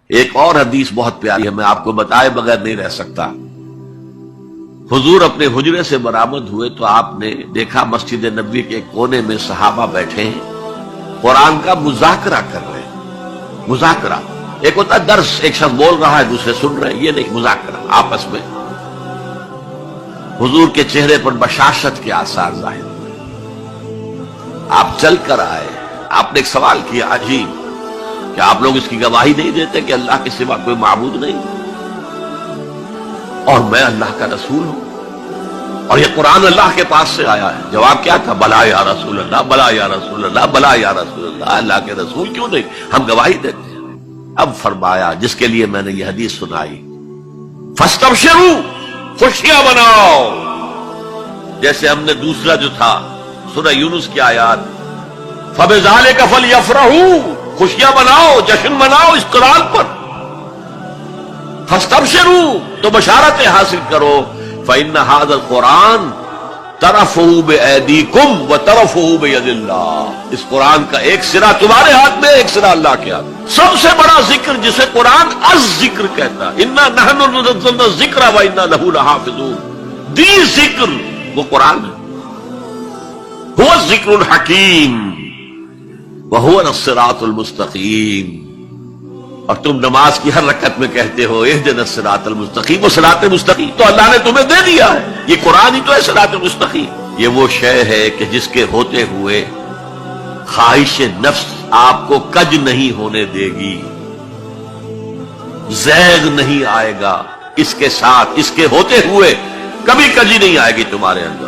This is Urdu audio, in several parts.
ایک اور حدیث بہت پیاری ہے، میں آپ کو بتائے بغیر نہیں رہ سکتا۔ حضور اپنے حجرے سے برآمد ہوئے تو آپ نے دیکھا مسجد نبوی کے ایک کونے میں صحابہ بیٹھے ہیں، قرآن کا مذاکرہ کر رہے ہیں۔ مذاکرہ ایک ہوتا ہے درس، ایک شخص بول رہا ہے دوسرے سن رہے ہیں، یہ نہیں، مذاکرہ آپس میں۔ حضور کے چہرے پر بشاشت کے آثار ظاہر ہوئے۔ آپ چل کر آئے، آپ نے ایک سوال کیا عجیب، کہ آپ لوگ اس کی گواہی نہیں دیتے کہ اللہ کے سوا کوئی معبود نہیں اور میں اللہ کا رسول ہوں اور یہ قرآن اللہ کے پاس سے آیا ہے؟ جواب کیا تھا؟ بلا یا رسول اللہ، بلا یا رسول اللہ، بلا یا رسول اللہ۔ اللہ کے رسول کیوں نہیں، ہم گواہی دیتے ہیں۔ اب فرمایا جس کے لیے میں نے یہ حدیث سنائی، فاستبشروا، خوشیاں مناؤ، جیسے ہم نے دوسرا جو تھا سورہ یونس کی آیات، فبذالک فلیفرحوا، خوشیاں مناؤ، جشن مناؤ اس قرآن پر۔ فاستبشروا، تو بشارتیں حاصل کرو، فإن هذا القرآن طرفه بأيديكم وطرفه بيد اللہ، اس قرآن کا ایک سرا تمہارے ہاتھ میں، ایک سرا اللہ کے ہاتھ میں۔ سب سے بڑا ذکر جسے قرآن از ذکر کہتا ہے، انا نحن نزلنا الذکر وانا له لحافظون، دی ذکر وہ قرآن ہے، هو الذکر الحکیم وَهُوَ الصِّرَاطُ الْمُسْتَقِيمُ۔ اور تم نماز کی ہر رکعت میں کہتے ہو اهدنا الصراط المستقیم، وہ صراط مستقیم تو اللہ نے تمہیں دے دیا ہے، یہ قرآن ہی تو ہے صراط مستقیم۔ یہ وہ شے ہے کہ جس کے ہوتے ہوئے خواہش نفس آپ کو کج نہیں ہونے دے گی، زیغ نہیں آئے گا اس کے ساتھ، اس کے ہوتے ہوئے کبھی کجی نہیں آئے گی تمہارے اندر،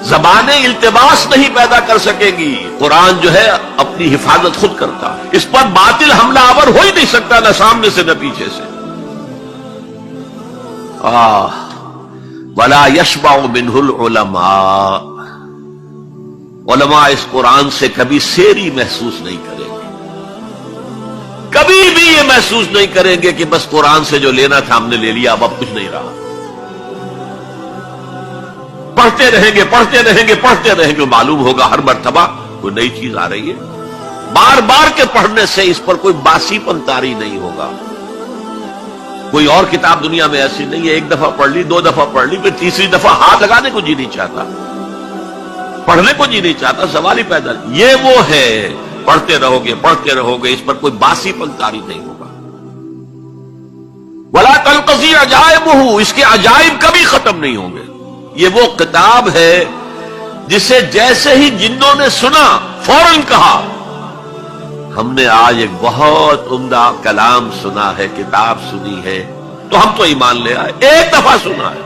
زبانیں التباس نہیں پیدا کر سکے گی، قرآن جو ہے اپنی حفاظت خود کرتا، اس پر باطل حملہ آور ہو ہی نہیں سکتا، نہ سامنے سے نہ پیچھے سے۔ وَلَا يَشْبَعُ مِنْهُ الْعُلَمَاءُ، علماء اس قرآن سے کبھی سیری محسوس نہیں کریں گے، کبھی بھی یہ محسوس نہیں کریں گے کہ بس قرآن سے جو لینا تھا ہم نے لے لیا، اب کچھ نہیں رہا۔ پڑھتے رہیں گے، پڑھتے رہیں گے، پڑھتے رہیں گے، معلوم ہوگا ہر مرتبہ کوئی نئی چیز آ رہی ہے۔ بار بار کے پڑھنے سے اس پر کوئی باسی پن طاری نہیں ہوگا۔ کوئی اور کتاب دنیا میں ایسی نہیں ہے، ایک دفعہ پڑھ لی، دو دفعہ پڑھ لی، پھر تیسری دفعہ ہاتھ لگانے کو جی نہیں چاہتا، پڑھنے کو جی نہیں چاہتا، سوال ہی پیدا نہیں۔ یہ وہ ہے، پڑھتے رہو گے، پڑھتے رہو گے، اس پر کوئی باسی پن طاری نہیں ہوگا۔ وَلَا تَنْقَضِي عَجَائِبُهُ، اس کے عجائب کبھی ختم نہیں ہوں گے۔ یہ وہ کتاب ہے جسے جیسے ہی جنوں نے سنا فوراً کہا ہم نے آج ایک بہت عمدہ کلام سنا ہے، کتاب سنی ہے، تو ہم تو ایمان لے آئے، ایک دفعہ سنا ہے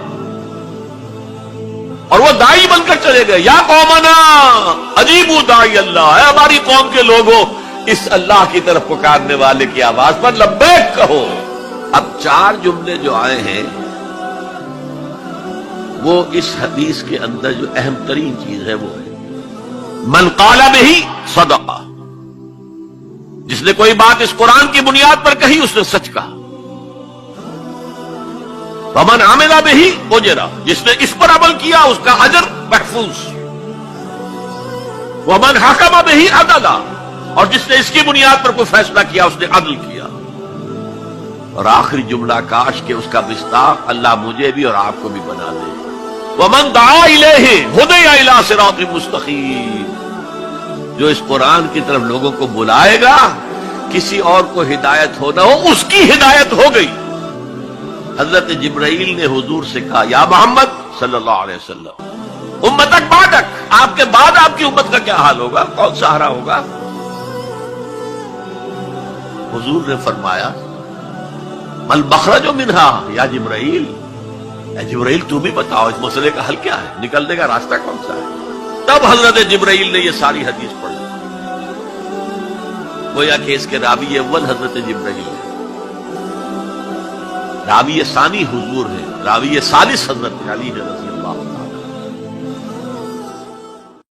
اور وہ دائی بن کر چلے گئے۔ یا قومنا اجیبوا داعی اللہ، اے ہماری قوم کے لوگوں، اس اللہ کی طرف پکارنے والے کی آواز پر لبیک کہو۔ اب چار جملے جو آئے ہیں وہ اس حدیث کے اندر جو اہم ترین چیز ہے وہ ہے من قال بہ صدق، جس نے کوئی بات اس قرآن کی بنیاد پر کہی اس نے سچ کہا۔ ومن عمل بہ اجر، جس نے اس پر عمل کیا اس کا اجر محفوظ۔ ومن حکم بہ عدل، اور جس نے اس کی بنیاد پر کوئی فیصلہ کیا اس نے عدل کیا۔ اور آخری جملہ، کاش کہ اس کا مصداق اللہ مجھے بھی اور آپ کو بھی بنا دے۔ وَمَن دَعَا إِلَيْهِ هُدِيَ إِلَىٰ صِرَاطٍ مُسْتَقِيمٍ، جو اس قرآن کی طرف لوگوں کو بلائے گا، کسی اور کو ہدایت ہو نہ ہو، اس کی ہدایت ہو گئی۔ حضرت جبرائیل نے حضور سے کہا یا محمد صلی اللہ علیہ وسلم، امتک بعدک، آپ کے بعد آپ کی امت کا کیا حال ہوگا، کون سہارا ہوگا؟ حضور نے فرمایا مَل مخرج منها یا جبرائیل، اے جبرائیل تم بھی بتاؤ اس مسئلے کا حل کیا ہے، نکلنے کا راستہ کون سا ہے؟ تب حضرت جبرائیل نے یہ ساری حدیث پڑھی، گویا کہ اس کے راوی اول حضرت جبرائیل ہے، راوی ثانی حضور ہے، راوی ثالث حضرت علی ہے رضی